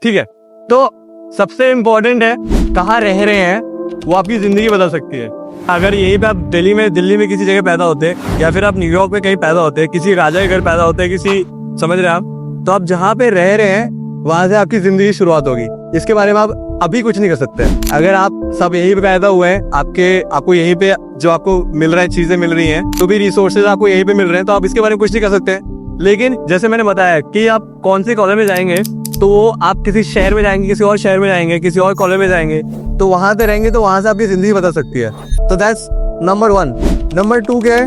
ठीक है, तो सबसे इम्पोर्टेंट है कहाँ रह रहे हैं, वो आपकी जिंदगी बदल सकती है। अगर यहीं पे आप दिल्ली में किसी जगह पैदा होते, या फिर आप न्यूयॉर्क में कहीं पैदा होते, किसी राजा के घर पैदा होते, किसी, समझ रहे हैं आप, तो आप जहाँ पे रह रहे हैं वहां से आपकी जिंदगी की शुरुआत होगी। इसके बारे में आप अभी कुछ नहीं कर सकते। अगर आप सब यहीं पे पैदा हुए हैं, आपको यहीं पे जो आपको मिल रहा है, चीजें मिल रही हैं, तो भी रिसोर्सेज आपको यहीं पे मिल रहे हैं, तो आप इसके बारे में कुछ नहीं कर सकते। लेकिन जैसे मैंने बताया कि आप कौन से कॉलेज में जाएंगे, तो आप किसी शहर में जाएंगे, किसी और शहर में जाएंगे, किसी और कॉलेज में जाएंगे, तो वहां पे रहेंगे, तो वहां से आपकी जिंदगी बदल सकती है। तो दैट्स नंबर 1। नंबर 2 क्या है,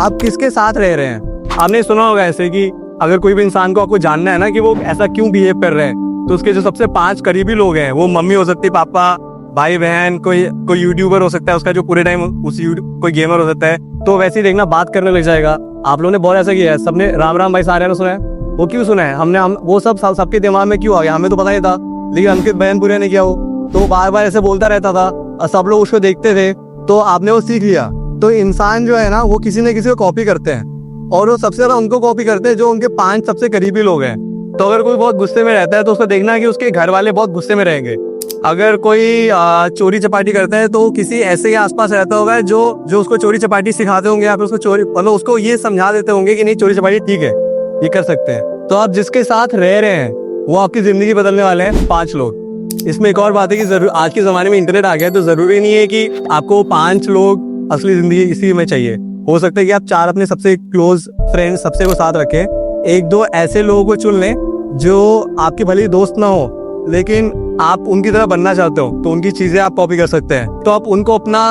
आप किसके साथ रह रहे हैं। आपने सुना होगा ऐसे कि अगर कोई भी इंसान को आपको जानना है ना कि वो ऐसा क्यों बिहेव कर रहे हैं, तो उसके जो सबसे 5 करीबी लोग हैं, वो मम्मी हो सकती है, पापा, भाई बहन, कोई यूट्यूबर हो सकता है, उसका जो पूरे टाइम कोई गेमर हो सकता है, तो वैसे ही देखना बात करने लग जाएगा। आप लोगों ने बहुत ऐसा किया है, सबने राम राम भाई सारे ने सुना है, वो क्यों सुना है हम वो सबके दिमाग में क्यों आ गया, हमें तो पता ही था, लेकिन अंकित बहन पूरे ने किया हो, तो बार बार ऐसे बोलता रहता था और सब लोग उसको देखते थे, तो आपने वो सीख लिया। तो इंसान जो है ना, वो किसी न किसी को कॉपी करते हैं, और वो सबसे ज्यादा उनको कॉपी करते हैं जो उनके 5 सबसे करीबी लोग हैं। तो अगर कोई बहुत गुस्से में रहता है, तो उसको देखना है कि उसके घर वाले बहुत गुस्से में रहेंगे। अगर कोई चोरी चपाटी करता है, तो किसी ऐसे के आसपास रहता होगा जो उसको चोरी चपाटी सिखाते होंगे, या फिर उसको चोरी, मतलब उसको ये समझा देते होंगे कि नहीं, चोरी चपाटी ठीक है, ये कर सकते हैं। तो आप जिसके साथ रह रहे हैं, वो आपकी जिंदगी बदलने वाले हैं 5 लोग। इसमें एक और बात है कि आज के जमाने में इंटरनेट आ गया, तो जरूरी नहीं है कि आपको 5 लोग असली जिंदगी इसी में चाहिए। हो सकता है कि आप 4 अपने सबसे क्लोज फ्रेंड सबसे को साथ रखें, 1-2 ऐसे लोगों को चुन लें जो आपके भले ही दोस्त ना हो, लेकिन आप उनकी तरह बनना चाहते हो, तो उनकी चीजें आप कॉपी कर सकते हैं। तो आप उनको अपना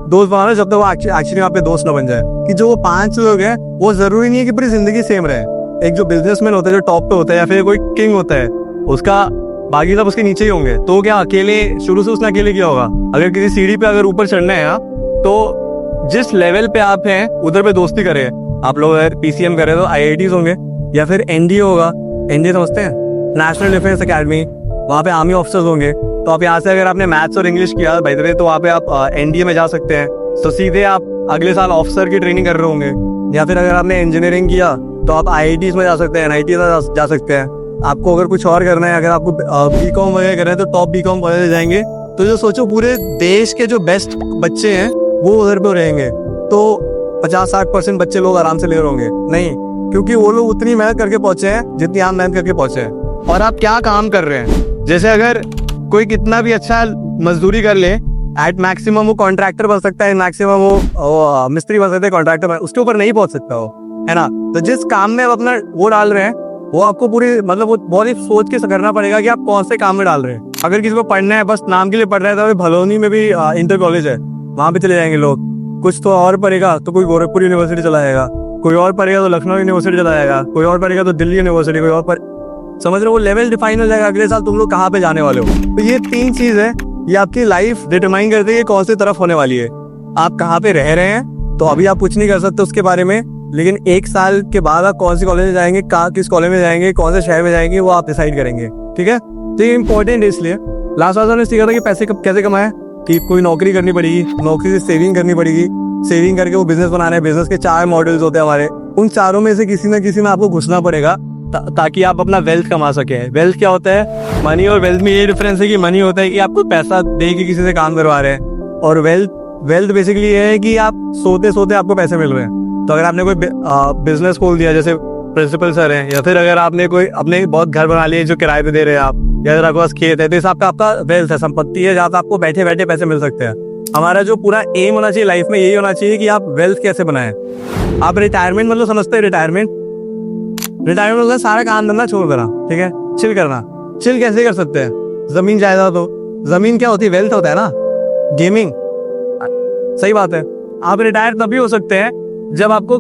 दोस्त बनाना, जब तक वो एक्चुअली आप पे दोस्त ना बन जाए। कि जो वो 5 लोग हैं, वो जरूरी नहीं है कि पूरी जिंदगी सेम रहे। एक जो बिजनेसमैन होता है, जो टॉप पे होता है, या फिर कोई किंग होता है, उसका बाकी सब उसके नीचे ही होंगे, तो क्या अकेले, शुरू से उसने अकेले किया होगा। अगर किसी सीढ़ी पे अगर ऊपर चढ़ना है, तो जिस लेवल पे आप हैं उधर पे दोस्ती करें। आप लोग अगर PCM करें तो IITs होंगे, या फिर NDA होगा। NDA समझते हैं, नेशनल डिफेंस अकेडमी, वहाँ पे आर्मी ऑफिसर्स होंगे। तो आप यहाँ से अगर आपने मैथ्स और इंग्लिश किया बाय द वे, तो वहाँ पे आप NDA में जा सकते हैं, तो सीधे आप अगले साल ऑफिसर की ट्रेनिंग कर रहे होंगे। या फिर अगर आपने इंजीनियरिंग किया, तो आप IITs में जा सकते हैं, NIT में जा सकते हैं। आपको अगर कुछ और करना है, अगर आपको BCom वगैरह करना है, तो टॉप BCom वगैरह जाएंगे। तो जो सोचो, पूरे देश के जो बेस्ट बच्चे हैं वो उधर पे रहेंगे, तो 50-60% बच्चे लोग आराम से ले रहे होंगे। नहीं, क्योंकि वो लोग उतनी मेहनत करके पहुंचे हैं जितनी आप मेहनत करके पहुंचे हैं। और आप क्या काम कर रहे हैं, जैसे अगर कोई कितना भी अच्छा मजदूरी कर ले, एट मैक्सिमम वो कॉन्ट्रैक्टर बन सकता है, मैक्सिमम वो मिस्त्री बन सकता है, कॉन्ट्रैक्टर उसके ऊपर नहीं पहुंच सकता वो, है ना। तो जिस काम में आप अपना वो डाल रहे हैं, वो आपको पूरी, मतलब वो बहुत ही सोच के करना पड़ेगा कि आप कौन से काम में डाल रहे हैं। अगर किसी को पढ़ना है, बस नाम के लिए पढ़ रहा है, तो भलोनी में भी इंटर कॉलेज है, वहां पे चले जाएंगे लोग। कुछ तो और पढ़ेगा तो कोई गोरखपुर यूनिवर्सिटी चला जाएगा, कोई और पढ़ेगा तो लखनऊ यूनिवर्सिटी चला जाएगा, कोई और पढ़ेगा तो दिल्ली यूनिवर्सिटी, कोई और समझ रहे हो, वो लेवल डिफाइन हो जाएगा अगले साल तुम लोग कहाँ पे जाने वाले हो। तो ये 3 चीज है, ये आपकी लाइफ डिटरमाइन करती है कौन सी तरफ होने वाली है। आप कहाँ पे रह रहे हैं, तो अभी आप कुछ नहीं कर सकते उसके बारे में, लेकिन 1 साल के बाद आप कौन सी कॉलेज में जाएंगे, किस कॉलेज में जाएंगे, कौन से शहर में जाएंगे, वो आप डिसाइड करेंगे। ठीक है, तो ये इंपॉर्टेंट है। इसलिए लास्ट बार हमने सीखा था कि पैसे कैसे कमाए, कि कोई नौकरी करनी पड़ेगी, नौकरी से सेविंग करनी पड़ेगी, सेविंग करके वो बिजनेस बनाना है। बिजनेस के 4 मॉडल्स होते हैं हमारे, उन चारों में से किसी न किसी में आपको घुसना पड़ेगा ताकि आप अपना वेल्थ कमा सके। वेल्थ क्या होता है, मनी और वेल्थ में ये डिफरेंस है कि मनी होता है कि आपको पैसा दे के किसी से काम करवा रहे हैं, और वेल्थ बेसिकली ये है कि आप सोते सोते आपको पैसे मिल रहे हैं। तो अगर आपने कोई बिजनेस खोल दिया, जैसे प्रिंसिपल सर हैं, या फिर अगर आपने कोई अपने बहुत घर बना लिए जो किराए पे दे रहे हैं आप, या अगर आपके पास खेत है, तो इस आपका वेल्थ है, संपत्ति है, जहाँ आपको बैठे बैठे पैसे मिल सकते हैं। हमारा जो पूरा एम होना चाहिए लाइफ में, यही होना चाहिए कि आप वेल्थ कैसे बनाएं। आप रिटायरमेंट मतलब समझते हैं, रिटायरमेंट मतलब सारा काम धंधा छोड़ देना, ठीक है, चिल करना। चिल कैसे कर सकते हैं, जमीन जायदाद हो, जमीन क्या होती है, वेल्थ होता है ना, गेमिंग, सही बात है। आप रिटायर तभी हो सकते हैं जब आपको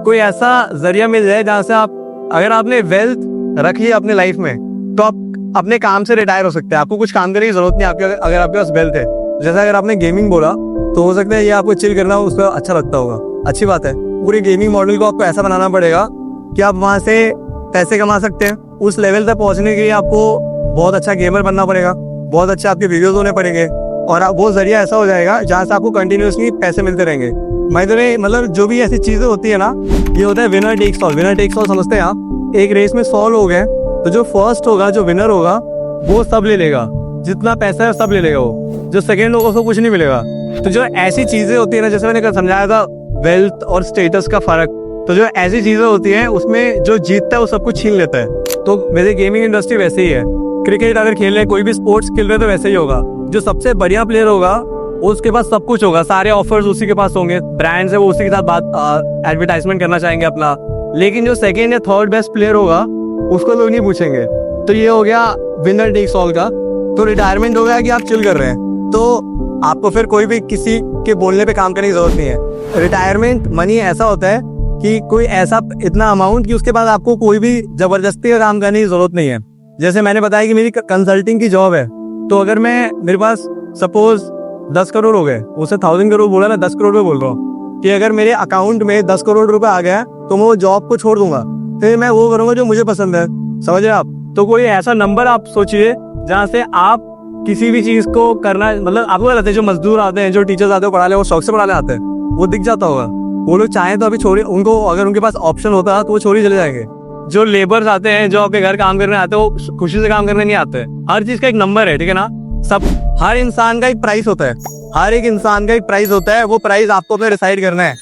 कोई ऐसा जरिया मिल जाए जहां से आप, अगर आपने वेल्थ रख ली अपने लाइफ में, तो आप अपने काम से रिटायर हो सकते हैं। आपको कुछ काम करने की जरूरत नहीं, अगर आपके पास वेल्थ है। जैसे अगर आपने गेमिंग बोला, तो हो सकता है ये आपको चिल करना उसको अच्छा लगता होगा, अच्छी बात है। पूरे गेमिंग मॉडल को आपको ऐसा बनाना पड़ेगा कि आप वहां से पैसे कमा सकते हैं। उस लेवल तक पहुंचने के लिए आपको बहुत अच्छा गेमर बनना पड़ेगा, बहुत अच्छे आपके वीडियोस होने पड़ेंगे, और वो जरिया ऐसा हो जाएगा जहाँ से आपको कंटिन्यूसली पैसे मिलते रहेंगे। मतलब जो भी ऐसी चीजें होती है ना, ये होता है winner takes all. Winner takes all समझते हैं आप, एक रेस में 100 लोग हैं, तो जो फर्स्ट होगा, जो विनर होगा, वो सब ले लेगा, जितना पैसा है सब ले लेगा वो। जो सेकंड होगा उसको कुछ नहीं मिलेगा। तो जो ऐसी चीजें होती है ना, जैसे मैंने कल समझाया था वेल्थ और स्टेटस का फर्क, तो जो ऐसी चीजें होती हैं उसमें जो जीतता है वो सब कुछ छीन लेता है। तो वैसे गेमिंग इंडस्ट्री वैसे ही है। क्रिकेट अगर खेल रहे, कोई भी स्पोर्ट्स खेल रहे तो वैसे ही होगा। जो सबसे बढ़िया प्लेयर होगा उसके पास सब कुछ होगा, सारे ऑफर्स उसी के पास होंगे, ब्रांड्स है वो उसी के साथ बात एडवर्टाइजमेंट करना चाहेंगे अपना। लेकिन जो सेकेंड या थर्ड बेस्ट प्लेयर होगा उसको लोग नहीं पूछेंगे। तो ये हो गया विनर टेक्स ऑल का। तो रिटायरमेंट हो गया कि आप चिल कर रहे हैं, तो आपको फिर कोई भी किसी के बोलने पे काम करने की जरूरत नहीं है। रिटायरमेंट मनी ऐसा होता है कि कोई ऐसा इतना अमाउंट कि उसके बाद आपको कोई भी जबरदस्ती का काम करने की जरूरत नहीं है। जैसे मैंने बताया कि मेरी कंसल्टिंग की जॉब है, तो अगर मेरे पास सपोज 10 करोड़ हो गए, उसे 1000 करोड़ बोला ना, 10 करोड़ में बोल रहा हूँ कि अगर मेरे अकाउंट में 10 करोड़ रुपए आ गया तो मैं वो जॉब को छोड़ दूंगा, फिर मैं वो करूंगा जो मुझे पसंद है। समझे आप? तो कोई ऐसा नंबर आप सोचिए जहाँ से आप किसी भी चीज को करना, मतलब आपको लगता है जो मजदूर आते हैं, जो टीचर्स आते हैं पढ़ाने, वो शौक से पढ़ाने आते हैं, वो दिख जाता होगा। वो लोग चाहें तो अभी छोड़े उनको, अगर उनके पास ऑप्शन होता तो वो छोड़ ही चले जाएंगे। जो लेबर्स आते हैं, जो आपके घर काम करने आते हैं, वो खुशी से काम करने नहीं आते। हर चीज का एक नंबर है, ठीक है ना? हर इंसान का एक प्राइस होता है, हर एक इंसान का एक प्राइस होता है। वो प्राइस आपको अपने डिसाइड करना है।